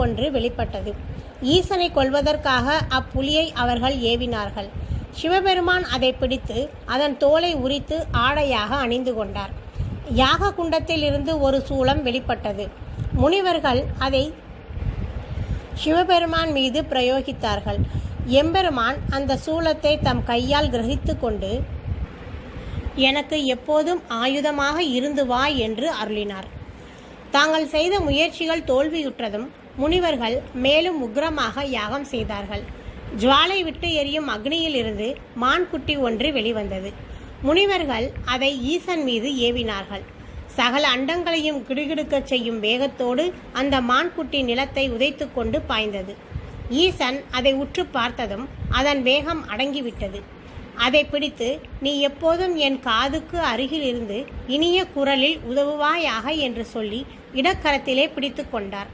ஒன்று வெளிப்பட்டது. ஈசனை கொல்வதற்காக அப்புலியை அவர்கள் ஏவினார்கள். சிவபெருமான் அதை பிடித்து அதன் தோலை உரித்து ஆடையாக அணிந்து கொண்டார். யாக குண்டத்தில் இருந்து ஒரு சூலம் வெளிப்பட்டது. முனிவர்கள் அதை சிவபெருமான் மீது பிரயோகித்தார்கள். எம்பெருமான் அந்த சூலத்தை தம் கையால் கிரகித்து கொண்டு, எனக்கு எப்போதும் ஆயுதமாக இருந்து வா என்று அருளினார். தாங்கள் செய்த முயற்சிகள் தோல்வியுற்றதும் முனிவர்கள் மேலும் உக்கிரமாக யாகம் செய்தார்கள். ஜுவாலை விட்டு எரியும் அக்னியிலிருந்து மான்குட்டி ஒன்று வெளிவந்தது. முனிவர்கள் அதை ஈசன் மீது ஏவினார்கள். சகல அண்டங்களையும் கிடுகிடுக்கச் செய்யும் வேகத்தோடு அந்த மான்குட்டி நிலத்தை உதைத்து கொண்டு பாய்ந்தது. ஈசன் அதை உற்று பார்த்ததும் அதன் வேகம் அடங்கிவிட்டது. அதை பிடித்து, நீ எப்போதும் என் காதுக்கு அருகில் இருந்து இனிய குரலில் உதவுவாயாக என்று சொல்லி இடக்கரத்திலே பிடித்து கொண்டார்.